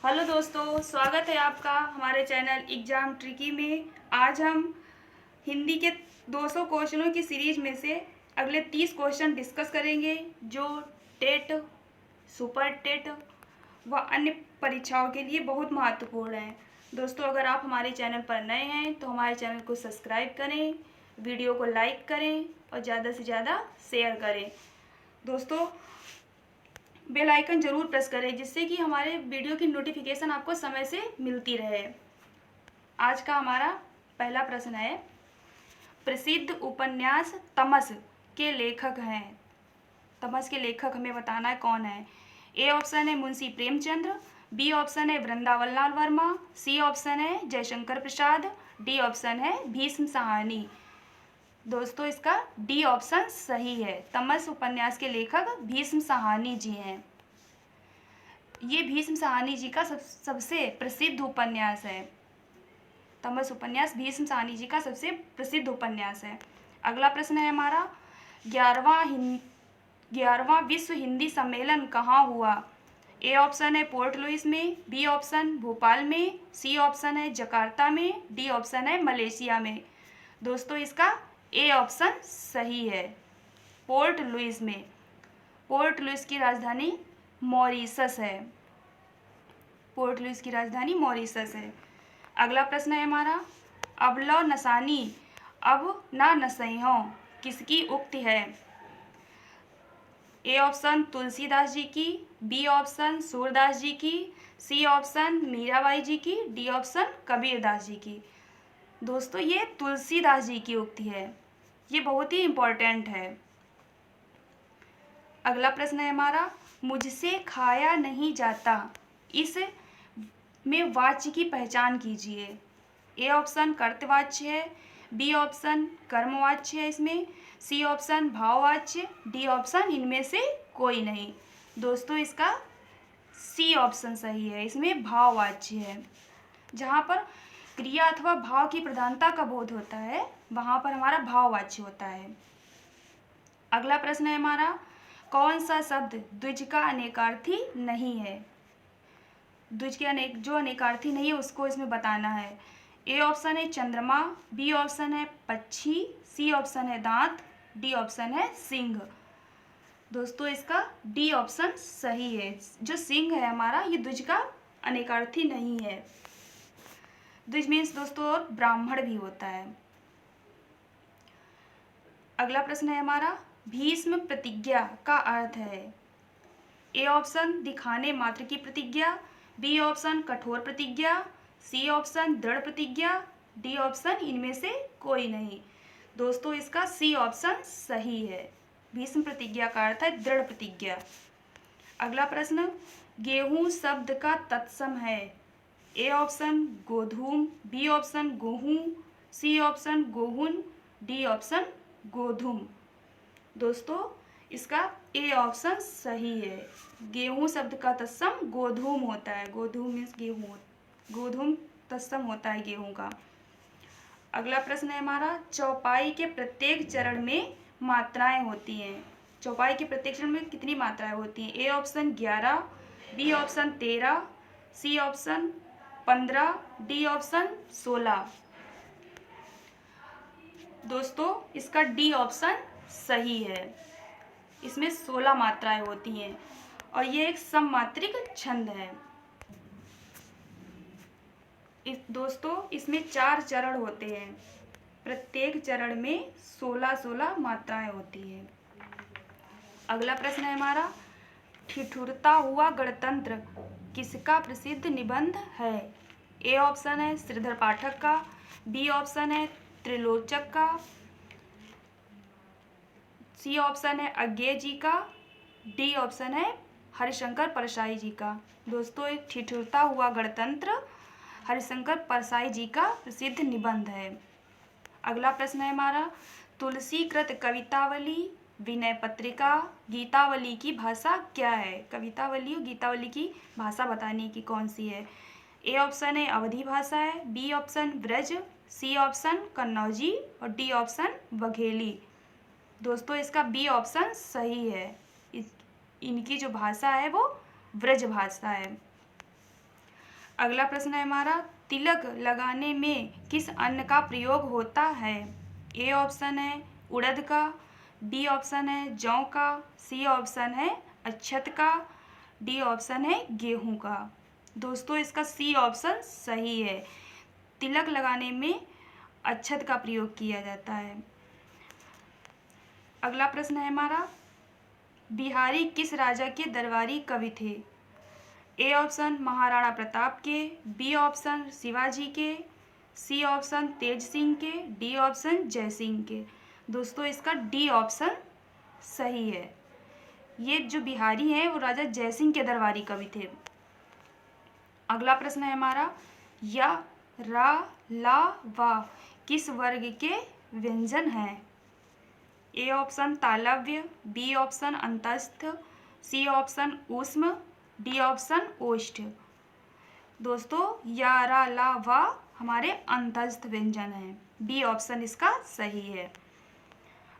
Hello दोस्तों, स्वागत है आपका हमारे चैनल एग्जाम ट्रिकी में। आज हम हिंदी के 200 क्वेश्चनों की सीरीज में से अगले 30 क्वेश्चन डिस्कस करेंगे जो टेट, सुपर टेट व अन्य परीक्षाओं के लिए बहुत महत्वपूर्ण हैं। दोस्तों, अगर आप हमारे चैनल पर नए हैं तो हमारे चैनल को सब्सक्राइब करें, वीडियो को लाइक करें और ज़्यादा से ज़्यादा शेयर करें। दोस्तों, बेल आइकन जरूर प्रेस करें जिससे कि हमारे वीडियो की नोटिफिकेशन आपको समय से मिलती रहे। आज का हमारा पहला प्रश्न है, प्रसिद्ध उपन्यास तमस के लेखक हैं। तमस के लेखक हमें बताना है कौन है। ए ऑप्शन है मुंशी प्रेमचंद्र, बी ऑप्शन है वृंदावन लाल वर्मा, सी ऑप्शन है जयशंकर प्रसाद, डी ऑप्शन है भीष्म साहनी। दोस्तों, इसका डी ऑप्शन सही है। तमस उपन्यास के लेखक भीष्म साहनी जी हैं। ये भीष्म साहनी जी का सबसे प्रसिद्ध उपन्यास है। तमस उपन्यास भीष्म साहनी जी का सबसे प्रसिद्ध उपन्यास है। अगला प्रश्न है हमारा, 11वां विश्व हिंदी सम्मेलन कहाँ हुआ। ए ऑप्शन है पोर्ट लुइस में, बी ऑप्शन भोपाल में, सी ऑप्शन है जकार्ता में, डी ऑप्शन है मलेशिया में। दोस्तों, इसका ए ऑप्शन सही है, पोर्ट लुइस में। पोर्ट लुइस की राजधानी मॉरिशस है। पोर्ट लुइस की राजधानी मॉरिशस है। अगला प्रश्न है हमारा, अबलो नसानी अब ना नसइहों किसकी उक्ति है। ए ऑप्शन तुलसीदास जी की, बी ऑप्शन सूरदास जी की, सी ऑप्शन मीराबाई जी की, डी ऑप्शन कबीरदास जी की। दोस्तों, ये तुलसीदास जी की उक्ति है। ये बहुत ही इम्पोर्टेंट है। अगला प्रश्न है हमारा, मुझसे खाया नहीं जाता इस में वाच्य की पहचान कीजिए। ए ऑप्शन कर्तवाच्य है, बी ऑप्शन कर्मवाच्य है इसमें, सी ऑप्शन भाववाच्य, डी ऑप्शन इनमें से कोई नहीं। दोस्तों, इसका सी ऑप्शन सही है, इसमें भाववाच्य है। जहाँ पर क्रिया अथवा भाव की प्रधानता का बोध होता है वहाँ पर हमारा भाववाच्य होता है। अगला प्रश्न है हमारा, कौन सा शब्द द्विज का अनेकार्थी नहीं है। द्विज के जो अनेकार्थी नहीं है उसको इसमें बताना है। ए ऑप्शन है चंद्रमा, बी ऑप्शन है पक्षी, सी ऑप्शन है दांत, डी ऑप्शन है सिंह। दोस्तों, इसका डी ऑप्शन सही है। जो सिंह है हमारा, ये द्विज का अनेकार्थी नहीं है। द्विज मीन्स दोस्तों और ब्राह्मण भी होता है। अगला प्रश्न है हमारा, भीष्म प्रतिज्ञा का अर्थ है। ए ऑप्शन दिखाने मात्र की प्रतिज्ञा, बी ऑप्शन कठोर प्रतिज्ञा, सी ऑप्शन दृढ़ प्रतिज्ञा, डी ऑप्शन इनमें से कोई नहीं। दोस्तों, इसका सी ऑप्शन सही है। भीष्म प्रतिज्ञा का अर्थ है दृढ़ प्रतिज्ञा। अगला प्रश्न, गेहूं शब्द का तत्सम है। ए ऑप्शन गोधूम, बी ऑप्शन गेहूं, सी ऑप्शन गोहुन, डी ऑप्शन गोधूम। दोस्तों, इसका ए ऑप्शन सही है। गेहूं शब्द का तत्सम गोधूम होता है। गोधूम मीन्स गेहूं, गोधूम तत्सम होता है गेहूं का। अगला प्रश्न है हमारा, चौपाई के प्रत्येक चरण में मात्राएं होती हैं। चौपाई के प्रत्येक चरण में कितनी मात्राएं होती हैं। A option 11, B option 13, C option 15, D option 16। दोस्तों, इसका डी ऑप्शन सही है। इसमें 16 मात्राएं होती हैं और ये एक सममात्रिक छंद है। दोस्तों, इसमें 4 चरण होते हैं। प्रत्येक चरण में 16-16 मात्राएं होती हैं। अगला प्रश्न है हमारा, ठिठुरता हुआ गणतंत्र किसका प्रसिद्ध निबंध है। ए ऑप्शन है श्रीधर पाठक का, बी ऑप्शन है त्रिलोचक का, सी ऑप्शन है अज्ञे जी का, डी ऑप्शन है हरिशंकर परसाई जी का। दोस्तों, एक ठिठुरता हुआ गणतंत्र हरिशंकर परसाई जी का प्रसिद्ध निबंध है। अगला प्रश्न है हमारा, तुलसीकृत कवितावली, विनय पत्रिका, गीतावली की भाषा क्या है। कवितावली और गीतावली की भाषा बताने की कौन सी है। ए ऑप्शन है अवधी भाषा है, B option Braj, C option Kannauji और डी ऑप्शन बघेली। दोस्तों, इसका बी ऑप्शन सही है। इनकी जो भाषा है वो ब्रज भाषा है। अगला प्रश्न है हमारा, तिलक लगाने में किस अन्न का प्रयोग होता है? ए ऑप्शन है उड़द का, बी ऑप्शन है जौ का, सी ऑप्शन है अक्षत का, डी ऑप्शन है गेहूं का। दोस्तों इसका सी ऑप्शन सही है, तिलक लगाने में अक्षत का प्रयोग किया जाता है। अगला प्रश्न है हमारा, बिहारी किस राजा के दरबारी कवि थे? ए ऑप्शन महाराणा प्रताप के, बी ऑप्शन शिवाजी के, सी ऑप्शन तेज सिंह के, डी ऑप्शन जय सिंह के। दोस्तों इसका डी ऑप्शन सही है, ये जो बिहारी हैं वो राजा जय सिंह के दरबारी कवि थे। अगला प्रश्न है हमारा, या, रा, ला, वा किस वर्ग के व्यंजन हैं? ए ऑप्शन तालव्य, बी ऑप्शन अंतस्थ, सी ऑप्शन ऊष्म, डी ऑप्शन ओष्ठ। दोस्तों या, रा, ला, वा हमारे अंतस्थ व्यंजन हैं, बी ऑप्शन इसका सही है।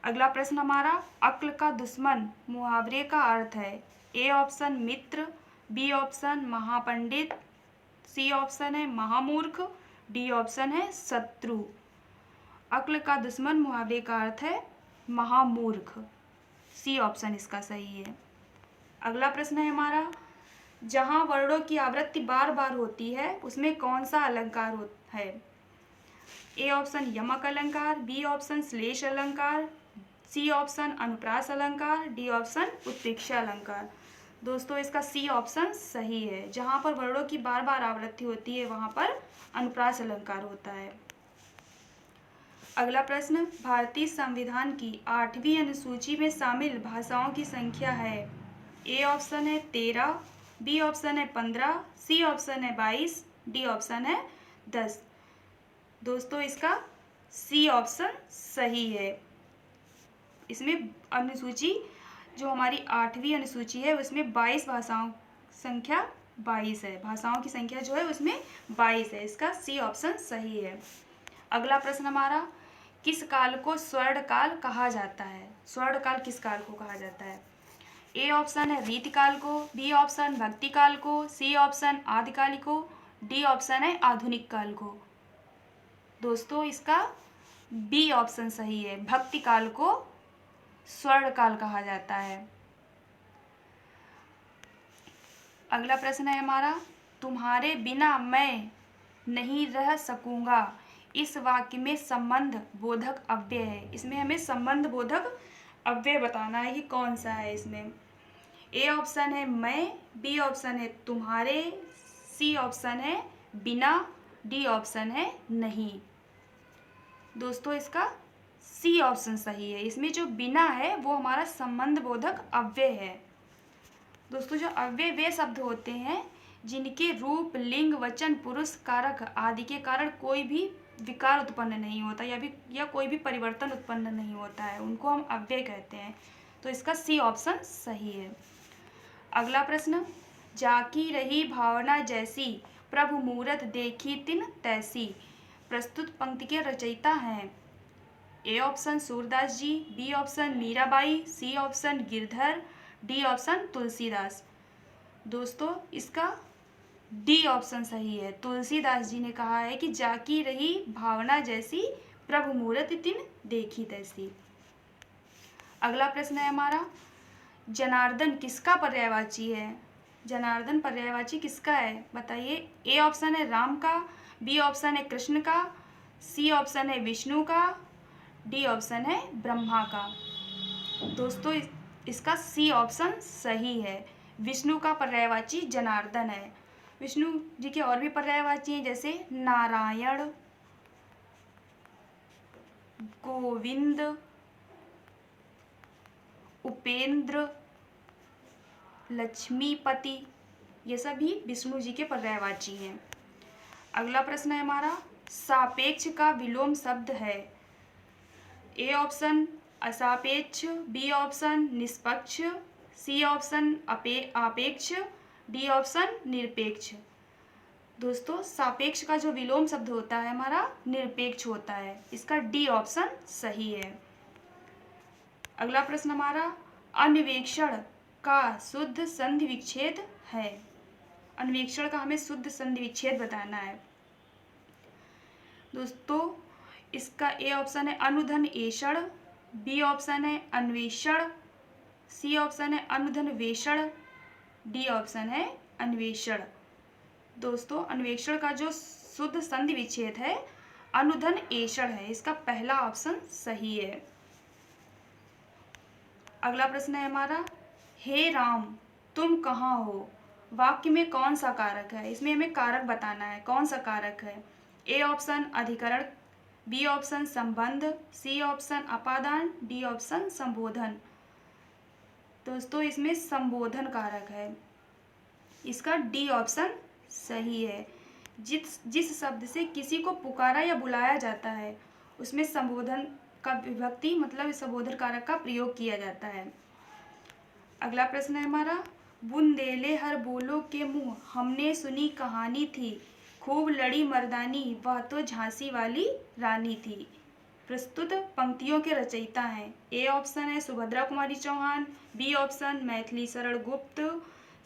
अगला प्रश्न हमारा, अक्ल का दुश्मन मुहावरे का अर्थ है? ए ऑप्शन मित्र, बी ऑप्शन महापंडित, सी ऑप्शन है महामूर्ख, डी ऑप्शन है शत्रु। अक्ल का दुश्मन मुहावरे का अर्थ है महामूर्ख, सी ऑप्शन इसका सही है। अगला प्रश्न है हमारा, जहाँ वर्णों की आवृत्ति बार बार होती है उसमें कौन सा अलंकार है? ए ऑप्शन यमक अलंकार, बी ऑप्शन श्लेष अलंकार, सी ऑप्शन अनुप्रास अलंकार, डी ऑप्शन उत्प्रेक्षा अलंकार। दोस्तों इसका सी ऑप्शन सही है, जहाँ पर वर्णों की बार बार आवृत्ति होती है वहाँ पर अनुप्रास अलंकार होता है। अगला प्रश्न, भारतीय संविधान की 8वीं अनुसूची में शामिल भाषाओं की संख्या है? ए ऑप्शन है 13, बी ऑप्शन है 15, सी ऑप्शन है 22, डी ऑप्शन है 10। दोस्तों इसका सी ऑप्शन सही है, इसमें अनुसूची जो हमारी 8वीं अनुसूची है उसमें 22 भाषाओं संख्या 22 है, भाषाओं की संख्या जो है उसमें 22 है, इसका सी ऑप्शन सही है। अगला प्रश्न हमारा, किस काल को स्वर्ण काल कहा जाता है? स्वर्ण काल किस काल को कहा जाता है? ए ऑप्शन है रीतिकाल को, बी ऑप्शन भक्ति काल को, सी ऑप्शन आदिकाल को, डी ऑप्शन है आधुनिक काल को। दोस्तों इसका बी ऑप्शन सही है, भक्ति काल को स्वर्ण काल कहा जाता है। अगला प्रश्न है हमारा, तुम्हारे बिना मैं नहीं रह सकूंगा, इस वाक्य में संबंध बोधक अव्यय है। इसमें हमें संबंध बोधक अव्यय बताना है कि कौन सा है। इसमें ए ऑप्शन है मैं, बी ऑप्शन है तुम्हारे, सी ऑप्शन है बिना, डी ऑप्शन है नहीं। दोस्तों इसका सी ऑप्शन सही है, इसमें जो बिना है वो हमारा संबंध बोधक अव्यय है। दोस्तों जो अव्यय वे शब्द होते हैं जिनके रूप, लिंग, वचन, पुरुष, कारक आदि के कारण कोई भी विकार उत्पन्न नहीं होता या कोई भी परिवर्तन उत्पन्न नहीं होता है, उनको हम अव्यय कहते हैं। तो इसका सी ऑप्शन सही है। अगला प्रश्न, जाकी रही भावना जैसी, प्रभु मूरत देखी तिन तैसी। प्रस्तुत पंक्ति के रचयिता हैं? A option Surdas ji, B option Mirabai, C option Girdhar, D option Tulsidas. दोस्तों इसका डी ऑप्शन सही है, तुलसीदास जी ने कहा है कि जाकी रही भावना जैसी, प्रभु मूरत तिन देखी तैसी। अगला प्रश्न है हमारा, जनार्दन किसका पर्यायवाची है? जनार्दन पर्यायवाची किसका है बताइए। ए ऑप्शन है राम का, बी ऑप्शन है कृष्ण का, सी ऑप्शन है विष्णु का, डी ऑप्शन है ब्रह्मा का। दोस्तों इसका सी ऑप्शन सही है, विष्णु का पर्यायवाची जनार्दन है। विष्णु जी के और भी पर्यायवाची हैं जैसे नारायण, गोविंद, उपेंद्र, लक्ष्मीपति, ये सभी विष्णु जी के पर्यायवाची हैं। अगला प्रश्न है हमारा, सापेक्ष का विलोम शब्द है? ए ऑप्शन असापेक्ष, बी ऑप्शन निष्पक्ष, सी ऑप्शन आपेक्ष, डी ऑप्शन निरपेक्ष। दोस्तों सापेक्ष का जो विलोम शब्द होता है हमारा निरपेक्ष होता है, इसका डी ऑप्शन सही है। अगला प्रश्न हमारा, अन्वेषण का शुद्ध संधि विच्छेद है? अन्वेक्षण का हमें शुद्ध संधि विच्छेद बताना है। दोस्तों इसका ए ऑप्शन है अनुधन एषण, बी ऑप्शन है अन्वेषण, सी ऑप्शन है अनुधन वेषण, डी ऑप्शन है अन्वेषण। दोस्तों अन्वेषण का जो शुद्ध संधि विच्छेद है अनुधन एषण है, इसका पहला ऑप्शन सही है। अगला प्रश्न है हमारा, हे राम तुम कहाँ हो, वाक्य में कौन सा कारक है। इसमें हमें कारक बताना है, कौन सा कारक है। ए ऑप्शन अधिकरण, बी ऑप्शन संबंध, सी ऑप्शन अपादान, डी ऑप्शन संबोधन। दोस्तों इसमें संबोधन कारक है, इसका डी ऑप्शन सही है। जिस शब्द से किसी को पुकारा या बुलाया जाता है उसमें संबोधन का विभक्ति मतलब संबोधन कारक का प्रयोग किया जाता है। अगला प्रश्न है हमारा, बुंदेले हर बोलो के मुँह हमने सुनी कहानी थी, खूब लड़ी मर्दानी वह तो झांसी वाली रानी थी। प्रस्तुत पंक्तियों के रचयिता हैं। ए ऑप्शन है Subhadra Kumari Chauhan, B option Maithili Sharan Gupt,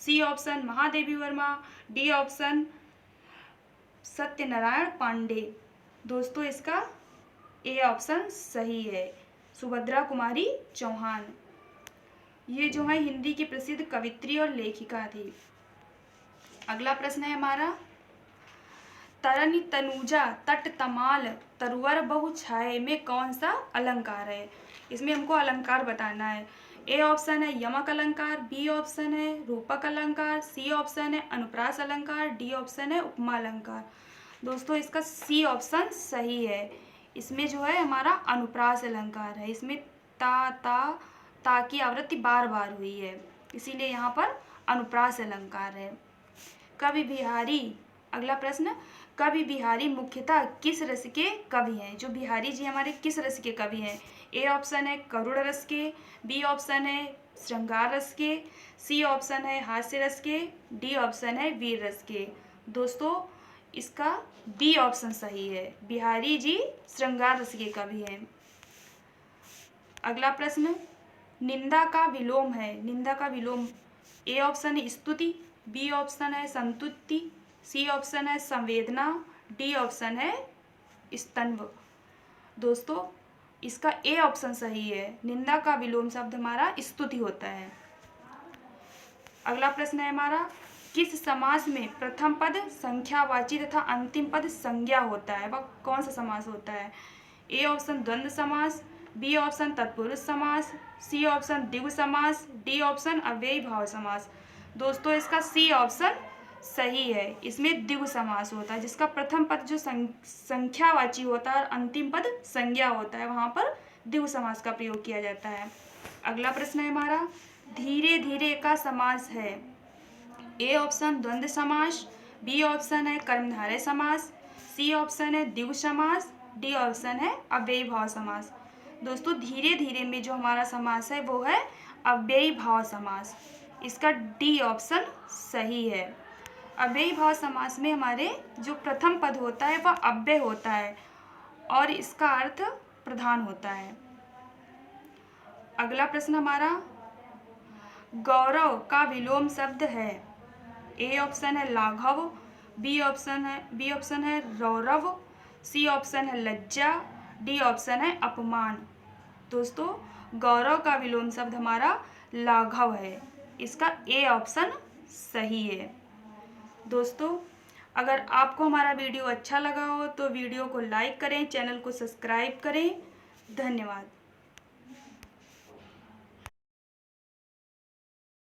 C option Mahadevi Verma, D option Satyanarayan Pandey. दोस्तों इसका ए ऑप्शन सही है, सुभद्रा कुमारी चौहान। ये जो है हिंदी की प्रसिद्ध कवित्री और लेखिका थी। अगला प्रश्न है हमारा, तरनि तनुजा तट तमाल तरुवर बहु छाये में कौन सा अलंकार है। इसमें हमको अलंकार बताना है। ए ऑप्शन है यमक अलंकार, बी ऑप्शन है रूपक अलंकार, सी ऑप्शन है अनुप्रास अलंकार, डी ऑप्शन है उपमा अलंकार। दोस्तों इसका सी ऑप्शन सही है। इसमें जो है हमारा अनुप्रास अलंकार है। इसमें ता की आवृत्ति बार बार हुई है, इसीलिए यहाँ पर अनुप्रास अलंकार है। कवि बिहारी, अगला प्रश्न, कवि बिहारी मुख्यतः किस रस के कवि हैं। जो बिहारी जी हमारे किस रस के कवि हैं। ए ऑप्शन है करुण रस के, बी ऑप्शन है श्रृंगार रस के, सी ऑप्शन है हास्य रस के, डी ऑप्शन है वीर रस के। दोस्तों इसका डी ऑप्शन सही है, बिहारी जी श्रृंगार रस के कवि हैं। अगला प्रश्न, निंदा का विलोम है। निंदा का विलोम, ए ऑप्शन है स्तुति, बी ऑप्शन है संतुति, सी ऑप्शन है संवेदना, डी ऑप्शन है स्तंभ। दोस्तों इसका ए ऑप्शन सही है, निंदा का विलोम शब्द हमारा स्तुति होता है। अगला प्रश्न है हमारा, किस समास में प्रथम पद संख्यावाची तथा अंतिम पद संज्ञा होता है, वह कौन सा समास होता है। ए ऑप्शन द्वंद्व समास, बी ऑप्शन तत्पुरुष समास, सी ऑप्शन द्विगु समास, डी ऑप्शन अव्ययी भाव समास। दोस्तों इसका सी ऑप्शन सही है, इसमें द्विगु समास होता है, जिसका प्रथम पद जो संख्यावाची होता है और अंतिम पद संज्ञा होता है, वहाँ पर द्विगु समास का प्रयोग किया जाता है। अगला प्रश्न है हमारा, धीरे धीरे का समास है। ए ऑप्शन द्वंद्व समास, बी ऑप्शन है कर्मधारय समास, सी ऑप्शन है द्विगु समास, डी ऑप्शन है अव्ययी भाव समास। दोस्तों धीरे धीरे में जो हमारा समास है वो है अव्ययी भाव समास, इसका डी ऑप्शन सही है। अव्ययी भाव समास में हमारे जो प्रथम पद होता है वह अव्यय होता है और इसका अर्थ प्रधान होता है। अगला प्रश्न हमारा, गौरव का विलोम शब्द है। ए ऑप्शन है लाघव, बी ऑप्शन है रौरव, सी ऑप्शन है लज्जा, डी ऑप्शन है अपमान। दोस्तों गौरव का विलोम शब्द हमारा लाघव है, इसका ए ऑप्शन सही है। दोस्तों अगर आपको हमारा वीडियो अच्छा लगा हो तो वीडियो को लाइक करें, चैनल को सब्सक्राइब करें। धन्यवाद।